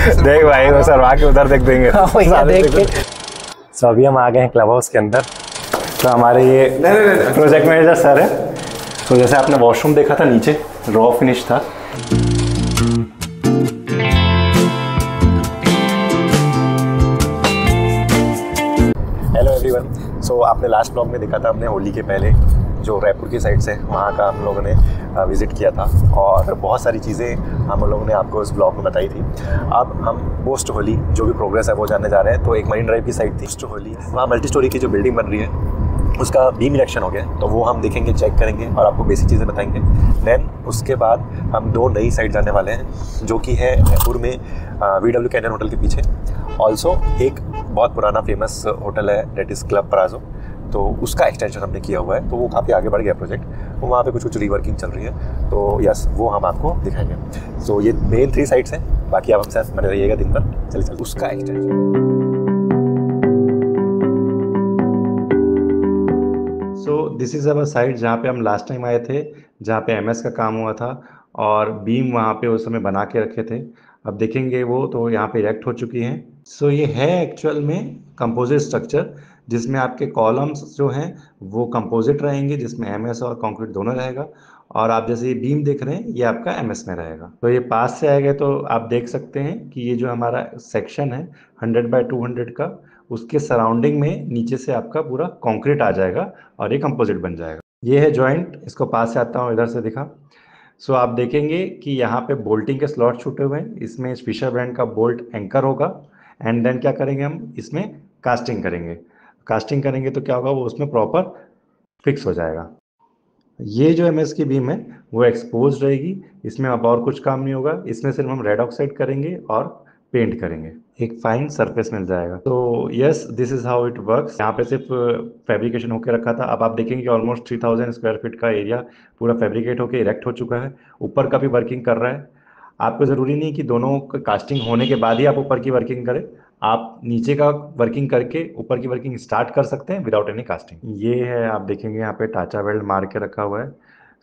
देख भाई वो सरवा के उधर देख देंगे। सो अभी हम आ गए हैं क्लब हाउस के अंदर। तो हमारे ये प्रोजेक्ट मैनेजर सर है। तो जैसे आपने वॉशरूम देखा था नीचे रॉ फिनिश था। Hello everyone. सो आपने लास्ट ब्लॉग में देखा था हमने होली के पहले जो रायपुर की साइड से वहाँ का हम लोगों ने विज़िट किया था और बहुत सारी चीज़ें हम लोगों ने आपको उस ब्लॉग में बताई थी। अब हम पोस्ट होली जो भी प्रोग्रेस है वो जानने जा रहे हैं। तो एक मरीन ड्राइव की साइड थी पोस्ट होली, वहाँ मल्टी स्टोरी की जो बिल्डिंग बन रही है उसका बीम इरेक्शन हो गया। तो वो हम देखेंगे, चेक करेंगे और आपको बेसिक चीज़ें बताएंगे। देन उसके बाद हम दो नई साइड जाने वाले हैं जो कि है रायपुर में VW कैनियन होटल के पीछे। ऑल्सो एक बहुत पुराना फेमस होटल है डेट इज़ क्लब प्लाज़ो। तो उसका एक्सटेंशन हमने किया हुआ है, तो वो काफ़ी आगे बढ़ गया प्रोजेक्ट। तो वहाँ पे कुछ रीवर्किंग चल रही है, तो यस वो हम आपको दिखाएंगे। सो ये मेन 3 साइट्स हैं, बाकी आप हमसे बने रहिएगा दिन भर। चलिए उसका extension. So this is our site जहाँ पे हम लास्ट टाइम आए थे, जहाँ पे MS का काम हुआ था और बीम वहाँ पे उस समय बना के रखे थे। अब देखेंगे वो तो यहाँ पे इरेक्ट हो चुकी हैं। सो ये है एक्चुअल में कंपोजिट स्ट्रक्चर जिसमें आपके कॉलम्स जो हैं वो कंपोजिट रहेंगे, जिसमें MS और कंक्रीट दोनों रहेगा। और आप जैसे ये बीम देख रहे हैं ये आपका MS में रहेगा। तो ये पास से आएगा तो आप देख सकते हैं कि ये जो हमारा सेक्शन है 100x200 का, उसके सराउंडिंग में नीचे से आपका पूरा कंक्रीट आ जाएगा और ये कंपोजिट बन जाएगा। ये है जॉइंट, इसको पास से आता हूँ, इधर से दिखा। सो आप देखेंगे कि यहाँ पे बोल्टिंग के स्लॉट छूटे हुए हैं। इसमें फिशर ब्रांड का बोल्ट एंकर होगा। एंड देन क्या करेंगे हम इसमें कास्टिंग करेंगे। कास्टिंग करेंगे तो क्या होगा, वो उसमें प्रॉपर फिक्स हो जाएगा। ये जो MS की बीम है वो एक्सपोज रहेगी, इसमें अब और कुछ काम नहीं होगा। इसमें सिर्फ हम रेड ऑक्साइड करेंगे और पेंट करेंगे, एक फाइन सरफेस मिल जाएगा। तो yes this is how it works. यहाँ पे सिर्फ फैब्रिकेशन होकर रखा था। अब आप देखेंगे कि ऑलमोस्ट 3000 स्क्वायर फीट का एरिया पूरा फैब्रिकेट होकर इरेक्ट हो चुका है। ऊपर का भी वर्किंग कर रहा है। आपको ज़रूरी नहीं कि दोनों कास्टिंग होने के बाद ही आप ऊपर की वर्किंग करें, आप नीचे का वर्किंग करके ऊपर की वर्किंग स्टार्ट कर सकते हैं विदाउट एनी कास्टिंग। ये है, आप देखेंगे यहाँ पे टाचा वेल्ड मार के रखा हुआ है।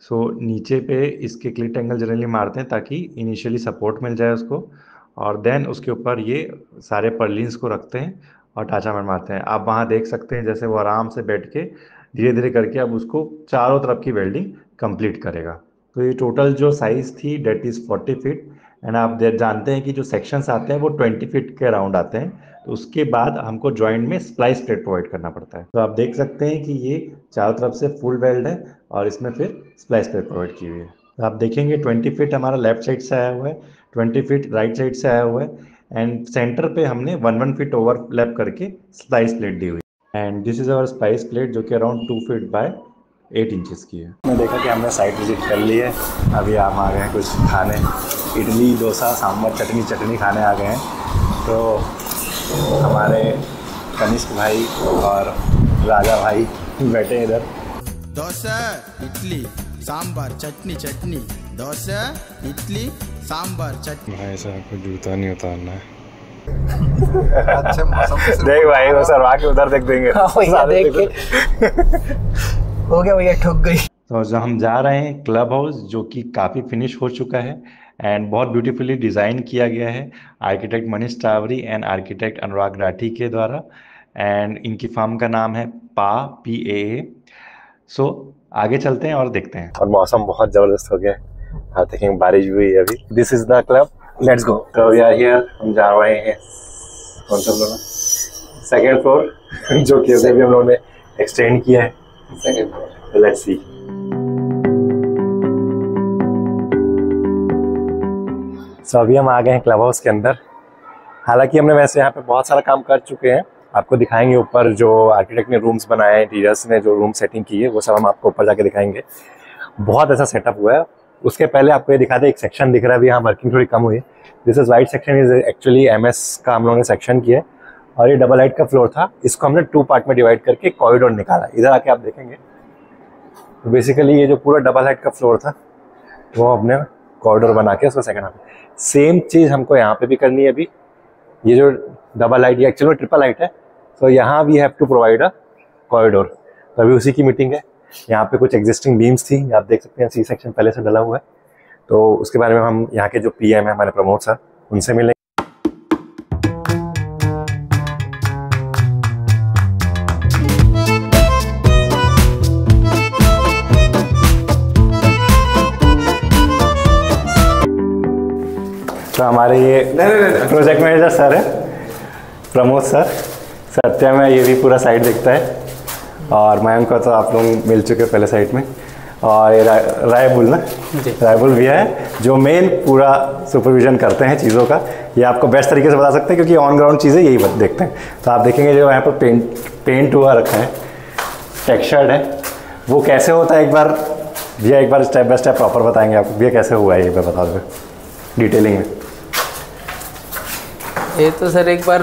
सो नीचे पे इसके क्लिट एंगल जनरली मारते हैं ताकि इनिशियली सपोर्ट मिल जाए उसको, और देन उसके ऊपर ये सारे पर्लिन्स को रखते हैं और टाचा वेल्ड मारते हैं। आप वहाँ देख सकते हैं जैसे वो आराम से बैठ के धीरे धीरे करके अब उसको चारों तरफ की वेल्डिंग कंप्लीट करेगा। तो ये टोटल जो साइज़ थी डेट इज़ 40 फीट। एंड आप जानते हैं कि जो सेक्शंस आते हैं वो 20 फीट के अराउंड आते हैं। तो उसके बाद हमको जॉइंट में स्प्लाइस प्लेट प्रोवाइड करना पड़ता है। तो आप देख सकते हैं कि ये चारों तरफ से फुल वेल्ड है और इसमें फिर स्प्लाइस प्लेट प्रोवाइड की हुई है। तो आप देखेंगे 20 फीट हमारा लेफ्ट साइड से आया हुआ है, 20 फीट राइट साइड से आया हुआ है। एंड सेंटर पे हमने 1 फीट ओवरलैप करके स्प्लाइस प्लेट दी हुई है। And this is our splice plate जो कि अराउंड 2 फीट बाय 8 इंचेस की है। मैं देखा कि हमने साइट विजिट कर ली है। अभी हम आ गए हैं कुछ खाने, इडली डोसा सांभर चटनी खाने आ गए हैं। तो हमारे कनिष्क भाई और राजा भाई बैठे इधर। डोसा इडली सांभर चटनी डोसा इडली सांभर चटनी। भाई साहब को जूता नहीं उतारना है। अच्छा मौसम देख भाई वो सरवा के उधर देख देंगे। देख के हो गया भैया, ठुक गई। तो जो हम जा रहे हैं क्लब हाउस जो कि काफ़ी फिनिश हो चुका है एंड बहुत ब्यूटीफुली डिज़ाइन किया गया है architect Manish Tawari and architect Anurag Rathi के द्वारा। एंड इनकी फर्म का नाम है PAA। सो आगे चलते हैं और देखते हैं। और मौसम बहुत ज़बरदस्त हो गया है, आप देखेंगे बारिश भी हुई है अभी। This is the club, let's go. तो वी आर हियर, हम जा रहे हैं कौन सा फ्लोर, सेकेंड फ्लोर जो कि अभी हम लोगों ने एक्सटेंड किया है second floor. Let's see. So अभी हम आ गए हैं क्लब हाउस के अंदर। हालांकि हमने वैसे यहाँ पे बहुत सारा काम कर चुके हैं, आपको दिखाएंगे ऊपर जो आर्किटेक्ट ने रूम्स बनाए हैं, इंटीरियर्स ने जो रूम सेटिंग की है वो सब हम आपको ऊपर जाके दिखाएंगे। बहुत ऐसा सेटअप हुआ है। उसके पहले आपको ये दिखाते हैं, एक सेक्शन दिख रहा है अभी, यहाँ वर्किंग थोड़ी कम हुई है। This is white section, is actually MS का हम लोगों ने सेक्शन किया है। और ये डबल हाइट का फ्लोर था, इसको हमने 2 पार्ट में डिवाइड करके कॉरिडोर निकाला। इधर आके आप देखेंगे तो बेसिकली ये जो पूरा डबल हाइट का फ्लोर था वो हमने कॉरिडोर बना के उसको सेकंड हाफ। सेम चीज़ हमको यहाँ पे भी करनी है। अभी ये जो डबल हाइट, ये एक्चुअली ट्रिपल हाइट है, तो यहाँ we have to provide a corridor. तो अभी उसी की मीटिंग है। यहाँ पे कुछ एग्जिस्टिंग बीम्स थी, आप देख सकते हैं C सेक्शन पहले से डला हुआ है। तो उसके बारे में हम यहाँ के जो PM है हमारे प्रमोद सर, उनसे मिलेंगे। हमारे ये प्रोजेक्ट मैनेजर सर है, प्रमोद सर। सत्यम है, ये भी पूरा साइट देखता है। और मयंक को तो आप लोग मिल चुके पहले साइट में। और ये रायबुल ना, रायबुल भी है जो मेन पूरा सुपरविजन करते हैं चीज़ों का। ये आपको बेस्ट तरीके से बता सकते हैं क्योंकि ऑन ग्राउंड चीज़ें यही देखते हैं। तो आप देखेंगे जो यहाँ पर पेंट हुआ रखा है, टेक्सचर्ड है, वो कैसे होता है एक बार भैया एक बार स्टेप बाय स्टेप प्रॉपर बताएंगे आपको। भैया कैसे हुआ है एक बार बता दो डिटेलिंग में। ये तो सर एक बार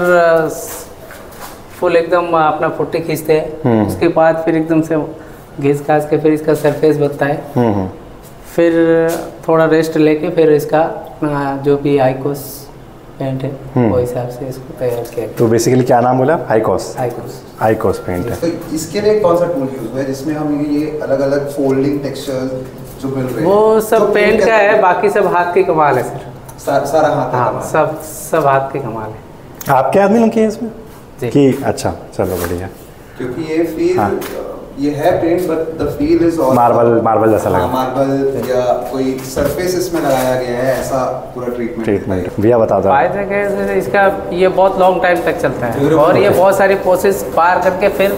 फुल एकदम अपना पुट्टी खींचते हैं, उसके बाद फिर एकदम से घिस घास के फिर इसका सरफेस बनता है। फिर थोड़ा रेस्ट लेके फिर इसका जो भी आइकोस पेंट है वो हिसाब से इसको तैयार किया। तो बेसिकली क्या नाम बोला? आइकोस पेंट है। तो इसके लिए कौन सा टूल यूज हुआ है जिसमें हम ये अलग अलग फोल्डिंग टेक्सचर जो मिल रहे हैं? वो सब पेंट का है, बाकी सब हाथ की कमाल है सर। सारा हाथ का हाँ, सब हाथ की कमाल है। आपके आदमी लोग किए इसमें कि अच्छा चलो बढ़िया। क्योंकि ये फील ये है paint but the feel is all marble जैसा लगा। मार्बल या कोई सरफेस इसमें लगाया गया है, ऐसा पूरा ट्रीटमेंट। भैया बता दो। फायदा क्या है इसका, ये बहुत लॉन्ग टाइम तक चलता है और ये बहुत सारी प्रोसेस पार करके फिर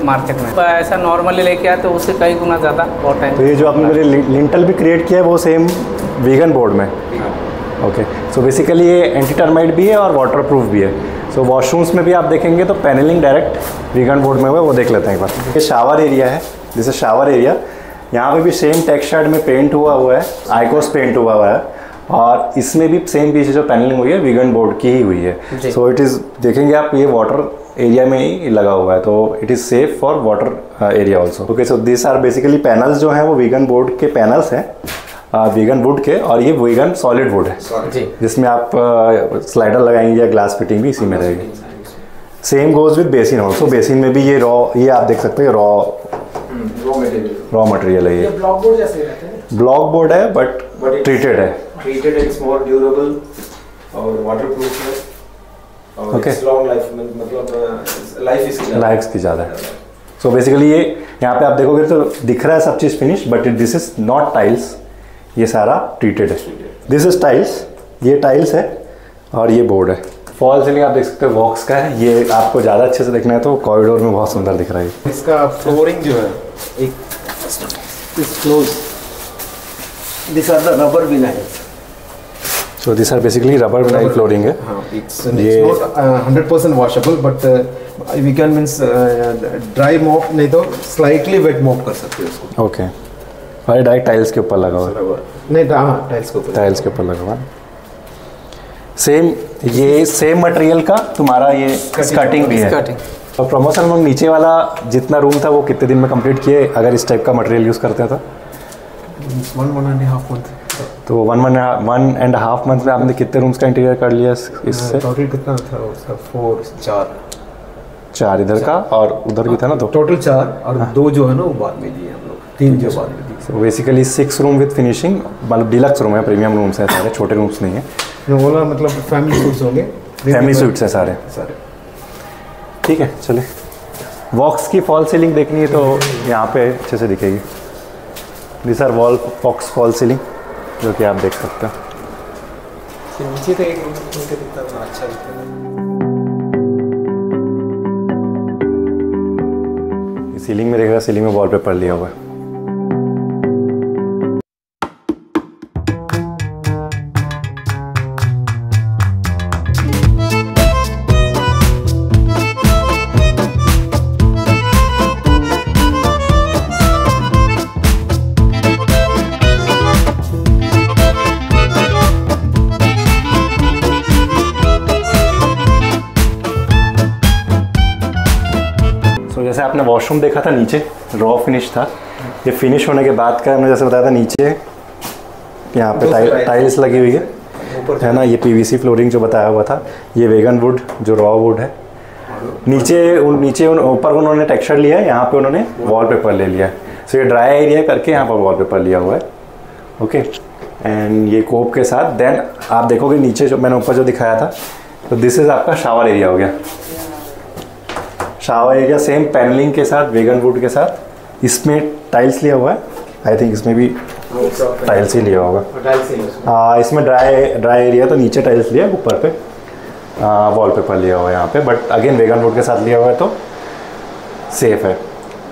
मार्केट में ऐसा नॉर्मली लेके आते उससे कई गुना ज़्यादा बहुत टाइम। तो ये जो आपने लिंटल भी क्रिएट किया है वो सेम वीगन बोर्ड में? ओके, सो बेसिकली ये एंटी टर्माइट भी है और वाटर प्रूफ भी है। सो वॉशरूम्स में भी आप देखेंगे तो पैनलिंग डायरेक्ट वीगन बोर्ड में हुआ है, वो देख लेते हैं एक बार। ये शावर एरिया है, जैसे शावर एरिया यहाँ पे भी सेम टेक्सचर्ड में पेंट हुआ है, आइकोस पेंट हुआ है। और इसमें भी सेम पीछे जो पैनलिंग हुई है वीगन बोर्ड की ही हुई है। सो इट इज़ देखेंगे आप ये वाटर एरिया में ही लगा हुआ है, तो it is safe for water area also. Okay, so this are basically panels जो हैं वो वीगन बोर्ड के पैनल्स हैं, वीगन वुड के। और ये वीगन सॉलिड वुड है जिसमें आप स्लाइडर लगाएंगे या ग्लास फिटिंग भी इसी में रहेगी। Same goes with basin also. Basin में भी ये ये आप देख सकते हैं रॉ मटेरियल है। ये ब्लॉक बोर्ड जैसे रहते हैं। ब्लॉक बोर्ड है बट ट्रीटेड है। इट्स मोर ड्यूरेबल और वाटरप्रूफ है और Okay. इट्स लॉन्ग लाइफ, मतलब लाइफ इसकी ज़्यादा है। सो बेसिकली ये यहाँ पे आप देखोगे तो दिख रहा है सब चीज़ finish, but this is not tiles, ये सारा ट्रीटेड है। दिस इज टाइल्स, ये टाइल्स है और ये बोर्ड है। फॉल सीलिंग आप देख सकते हो वॉक्स का है। ये आपको ज़्यादा अच्छे से देखना है तो कॉरिडोर में बहुत सुंदर दिख रहा है। इसका फ्लोरिंग जो है एक this are the rubber vinyls. So this are basically rubber vinyl flooring है। it's not 100% washable but we can means dry mop नहीं तो slightly wet mop कर सकते हो उसको। ओके, और डायरेक्ट टाइल्स के ऊपर लगा हुआ है? नहीं, हाँ टाइल्स के ऊपर, टाइल्स के ऊपर लगा हुआ है। सेम ये सेम मटेरियल का तुम्हारा ये स्कर्टिंग भी है। और प्रमोशन में नीचे वाला जितना रूम था वो कितने दिन में कंप्लीट किए अगर इस टाइप का मटेरियल यूज़ करते हैं तो? 1.5 month। तो 1.5 मंथ में आपने कितने रूम्स का इंटीरियर कर लिया इससे? टोटल कितना था उसका? 4 इधर का और उधर भी था ना, तो टोटल 4 और 2 जो है ना वो बाद में लिए हम लोग, 3 जो बाद में दिए। तो बेसिकली 6 रूम विद फिनिशिंग, मतलब डिलक्स रूम है, प्रीमियम रूम्स हैं सारे, छोटे रूम्स नहीं है। बोला मतलब फैमिली सूट्स होंगे, फैमिली सूट्स हैं सारे। ठीक है, चले। वॉक्स की फॉल सीलिंग देखनी है तो यहाँ पे अच्छे से दिखेगी। This are walks fall ceiling जो कि आप देख सकते हो। नीचे तो एक दिखता है अच्छा दिखता है। सीलिंग में देखेगा, सीलिंग में वॉलपेपर लिया हुआ है। जैसे आपने वॉशरूम देखा था नीचे रॉ फिनिश था, ये फिनिश होने के बाद का हमने जैसे बताया था नीचे यहाँ पे टाइल्स लगी हुई है ना। ये पीवीसी फ्लोरिंग जो बताया हुआ था, ये वेगन वुड जो रॉ वुड है। नीचे ऊपर उन्होंने टेक्सचर लिया है, यहाँ पे उन्होंने वॉलपेपर ले लिया है। सो ये ड्राई एरिया करके यहाँ पर वॉलपेपर लिया हुआ है। ओके, एंड ये कोप के साथ देन आप देखोगे नीचे जो मैंने ऊपर जो दिखाया था, तो दिस इज आपका शावर एरिया हो गया। शावर एरिया सेम पैनलिंग के साथ, वेगन वुड के साथ, इसमें टाइल्स लिया हुआ है। आई थिंक इसमें भी टाइल्स ही लिया होगा। टाइल्स ही इसमें ड्राई एरिया तो नीचे टाइल्स लिया, ऊपर पे वॉलपेपर लिया हुआ है यहाँ पे, बट अगेन वेगन वुड के साथ लिया हुआ है तो सेफ है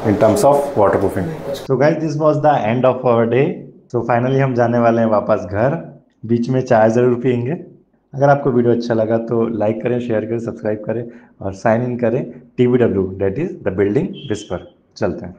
in terms of waterproofing. So guys this was the end of our day. So finally हम जाने वाले हैं वापस घर। बीच में चाय ज़रूर पियेंगे। अगर आपको वीडियो अच्छा लगा तो लाइक करें, शेयर करें, सब्सक्राइब करें और साइन इन करें TBW, that is the building whisper. चलते हैं।